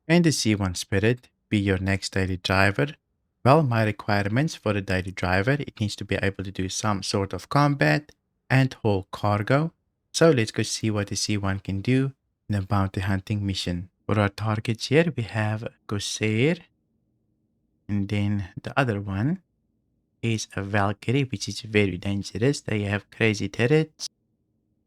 Can the C1 Spirit be your next daily driver? Well, my requirements for a daily driver, it needs to be able to do some sort of combat and haul cargo. So let's go see what the C1 can do in a bounty hunting mission. For our targets here, we have Corsair, and then the other one is a Valkyrie, which is very dangerous. They have crazy turrets,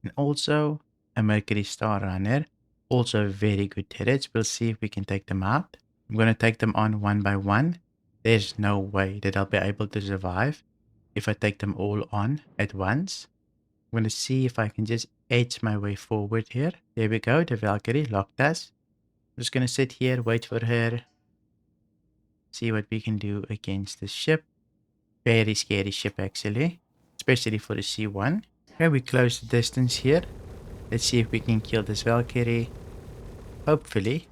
and also a Mercury Star Runner, also very good turrets. We'll see if we can take them out. I'm going to take them on one by one. There's no way that I'll be able to survive if I take them all on at once. I'm going to see if I can just edge my way forward here. There we go. The Valkyrie locked us. I'm just going to sit here, wait for her. See what we can do against the ship. Very scary ship actually, especially for the C1. Okay, we close the distance here. Let's see if we can kill this Valkyrie. Hopefully,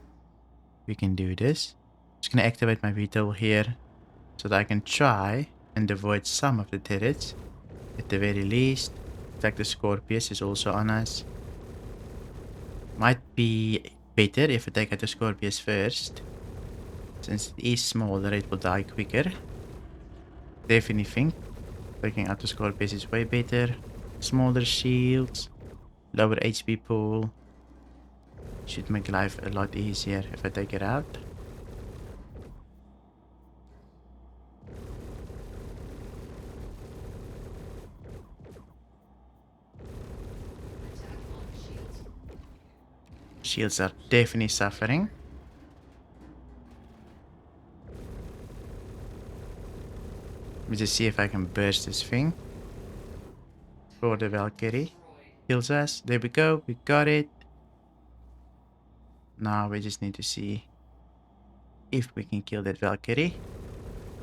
we can do this. Just gonna activate my VTOL here so that I can try and avoid some of the turrets at the very least. In fact, the Scorpius is also on us. Might be better if I take out the Scorpius first. Since it is smaller, it will die quicker. Definitely think taking out the Scorpius is way better. Smaller shields, lower HP pool. Should make life a lot easier if I take it out. Shields are definitely suffering. Let me just see if I can burst this thing. For the Valkyrie. Kills us. There we go. We got it. Now we just need to see if we can kill that Valkyrie.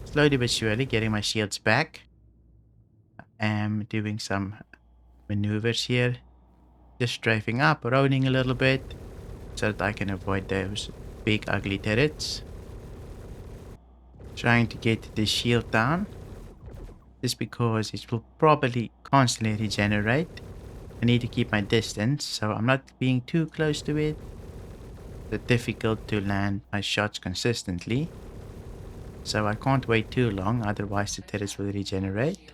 Slowly but surely getting my shields back. I am doing some maneuvers here. Just strafing up, roaming a little bit. So that I can avoid those big ugly turrets. Trying to get the shield down. Just because it will probably constantly regenerate. I need to keep my distance, so I'm not being too close to it. It's difficult to land my shots consistently. So I can't wait too long, otherwise the turrets will regenerate.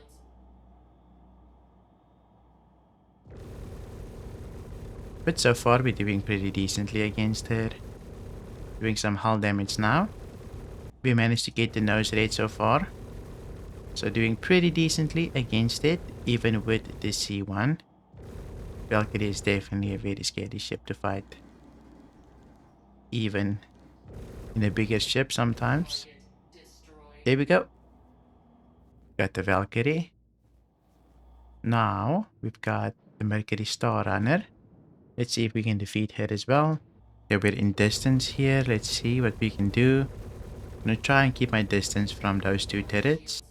But so far we're doing pretty decently against her. Doing some hull damage now. We managed to get the nose red so far. So doing pretty decently against it, even with the C1. Valkyrie is definitely a very scary ship to fight. Even in a bigger ship sometimes. There we go. Got the Valkyrie. Now we've got the Mercury Star Runner. Let's see if we can defeat her as well. Okay, we're in distance here. Let's see what we can do. I'm gonna try and keep my distance from those two turrets,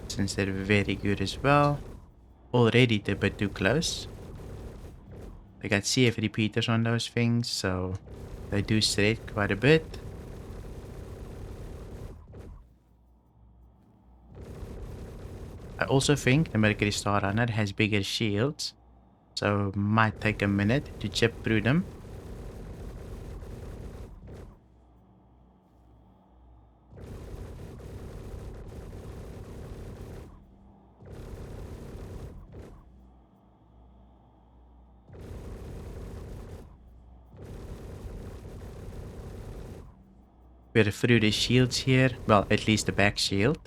since they're very good as well. Already a bit too close. I got CF repeaters on those things, so they do straight quite a bit. I also think the Mercury Star Runner has bigger shields, so might take a minute to chip through them. We're through the shields here, well, at least the back shield.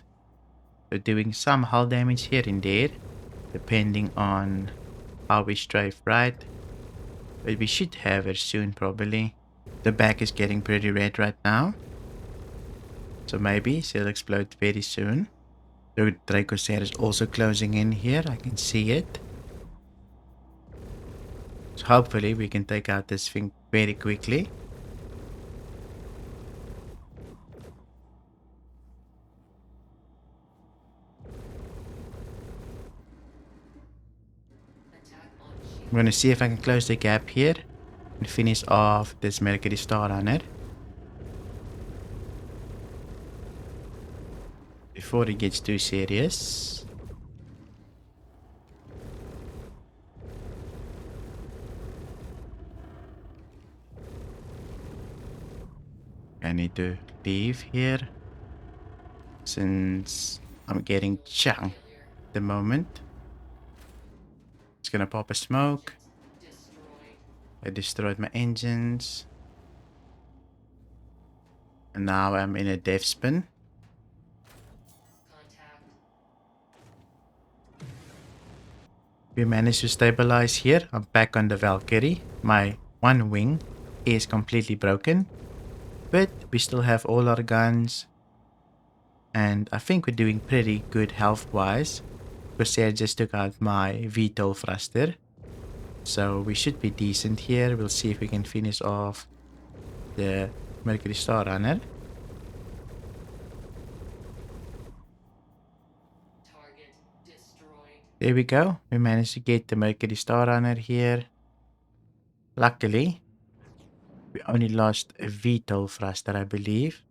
So doing some hull damage here and there, depending on how we strafe right. But we should have her soon probably. The back is getting pretty red right now. So maybe she'll explode very soon. The Dracosaur is also closing in here, I can see it. So hopefully we can take out this thing very quickly. I'm gonna see if I can close the gap here and finish off this Mercury Star Runner before it gets too serious. I need to leave here since I'm getting chunked at the moment. It's gonna pop a smoke. I destroyed my engines. And now I'm in a death spin. We managed to stabilize here. I'm back on the Valkyrie. My one wing is completely broken. But we still have all our guns. And I think we're doing pretty good health-wise. Because I just took out my VTOL thruster. So we should be decent here. We'll see if we can finish off the Mercury Star Runner. There we go. We managed to get the Mercury Star Runner here. Luckily, we only lost a VTOL thruster, I believe.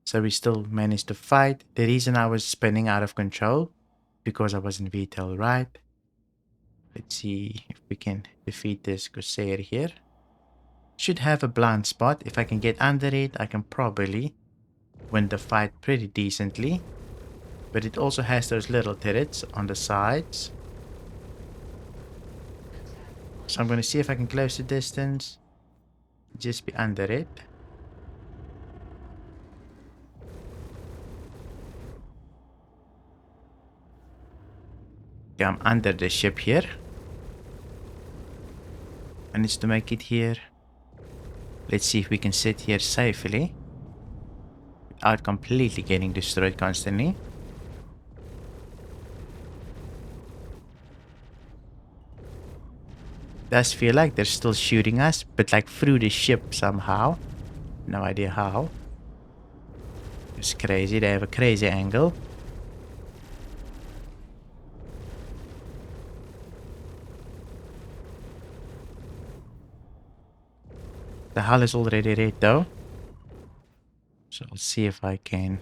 So we still managed to fight. The reason I was spinning out of control, because I was in VTOL, right? Let's see if we can defeat this Corsair here. Should have a blind spot. If I can get under it, I can probably win the fight pretty decently. But it also has those little turrets on the sides. So I'm going to see if I can close the distance. Just be under it. Okay, I'm under the ship here. I need to make it here. Let's see if we can sit here safely without completely getting destroyed constantly. Does feel like they're still shooting us, but like through the ship somehow. No idea how. It's crazy. They have a crazy angle. The hull is already red though. So I'll see if I can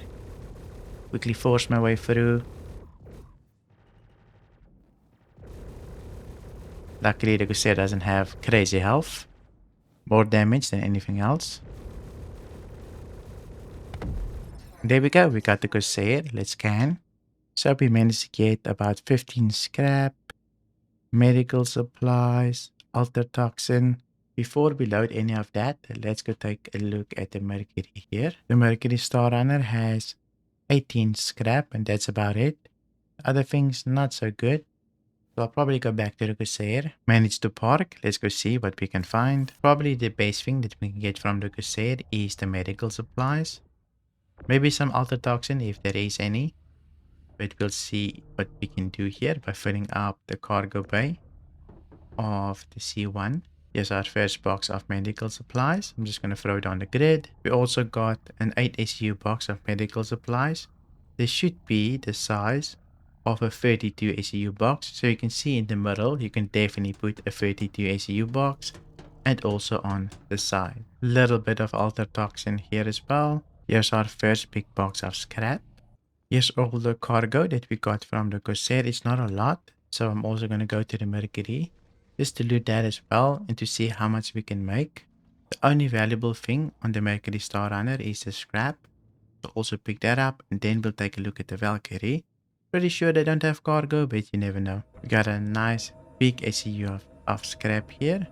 quickly force my way through. Luckily the Corsair doesn't have crazy health. More damage than anything else. There we go, we got the Corsair. Let's scan. So we managed to get about 15 scrap, medical supplies, alter toxin. Before we load any of that, let's go take a look at the Mercury here. The Mercury Star Runner has 18 scrap and that's about it. Other things not so good. So I'll probably go back to the Corsair. Manage to park. Let's go see what we can find. Probably the best thing that we can get from the Corsair is the medical supplies. Maybe some alter toxin if there is any. But we'll see what we can do here by filling up the cargo bay of the C1. Here's our first box of medical supplies. I'm just going to throw it on the grid. We also got an 8 SU box of medical supplies. This should be the size of a 32 SU box. So you can see in the middle, you can definitely put a 32 SU box. And also on the side. Little bit of alter toxin here as well. Here's our first big box of scrap. Here's all the cargo that we got from the Corsair. It's not a lot. So I'm also going to go to the Mercury just to loot that as well and to see how much we can make. The only valuable thing on the Mercury Star Runner is the scrap. So also pick that up and then we'll take a look at the Valkyrie. Pretty sure they don't have cargo, but you never know. We got a nice big SEU of scrap here,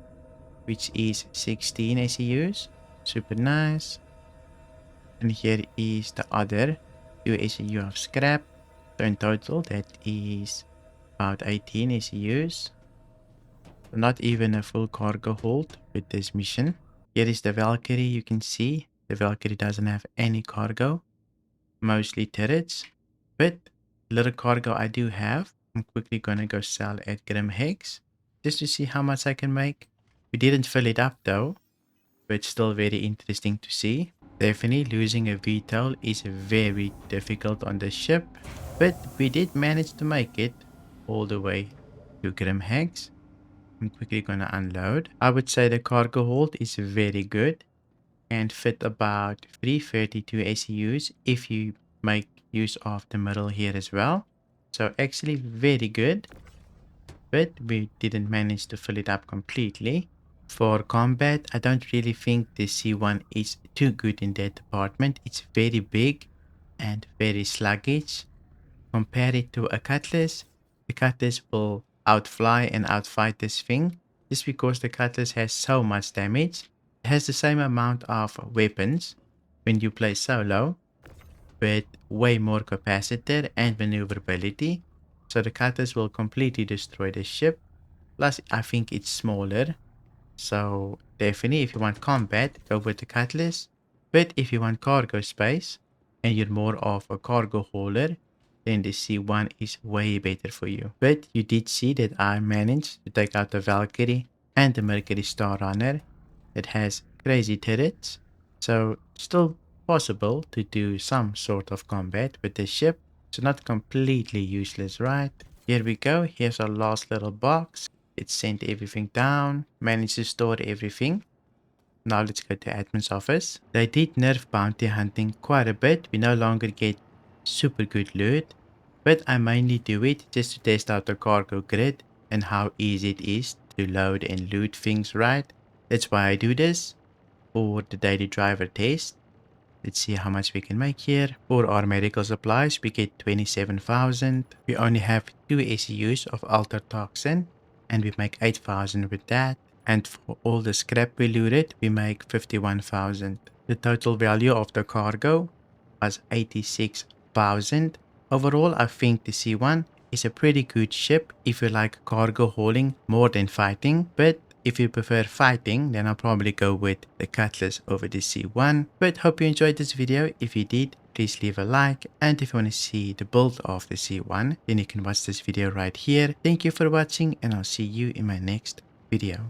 which is 16 SEUs. Super nice. And here is the other 2 SEU of scrap. So in total that is about 18 SEUs. Not even a full cargo hold with this mission. Here is the Valkyrie. You can see the Valkyrie doesn't have any cargo. Mostly turrets. But little cargo I do have. I'm quickly gonna go sell at Grim Hex just to see how much I can make. We didn't fill it up though. But still very interesting to see. Definitely losing a VTOL is very difficult on the ship. But we did manage to make it all the way to Grim Hex. I'm quickly gonna unload. I would say the cargo hold is very good and fit about 332 SEUs if you make use of the middle here as well. So actually very good, but we didn't manage to fill it up completely. For combat, I don't really think the C1 is too good in that department. It's very big and very sluggish. Compare it to a cutlass. The cutlass will outfly and outfight this thing just because the cutlass has so much damage. It has the same amount of weapons when you play solo, but way more capacitor and maneuverability. So the cutlass will completely destroy the ship. Plus, I think it's smaller. So definitely if you want combat, go with the cutlass. But if you want cargo space and you're more of a cargo hauler, then the C1 is way better for you. But you did see that I managed to take out the Valkyrie and the Mercury Star Runner. It has crazy turrets. So still possible to do some sort of combat with the ship. So not completely useless, right? Here we go. Here's our last little box. It sent everything down, managed to store everything. Now let's go to admin's office. They did nerf bounty hunting quite a bit. We no longer get super good loot, but I mainly do it just to test out the cargo grid and how easy it is to load and loot things, right? That's why I do this for the daily driver test. Let's see how much we can make here. For our medical supplies, we get 27,000. We only have 2 SEUs of Alter Toxin, and we make 8,000 with that. And for all the scrap we looted, we make 51,000. The total value of the cargo was 86,000. Overall, I think the C1 is a pretty good ship if you like cargo hauling more than fighting, but if you prefer fighting, then I'll probably go with the Cutlass over the C1. But hope you enjoyed this video. If you did, please leave a like. And if you want to see the build of the C1, then you can watch this video right here. Thank you for watching, and I'll see you in my next video.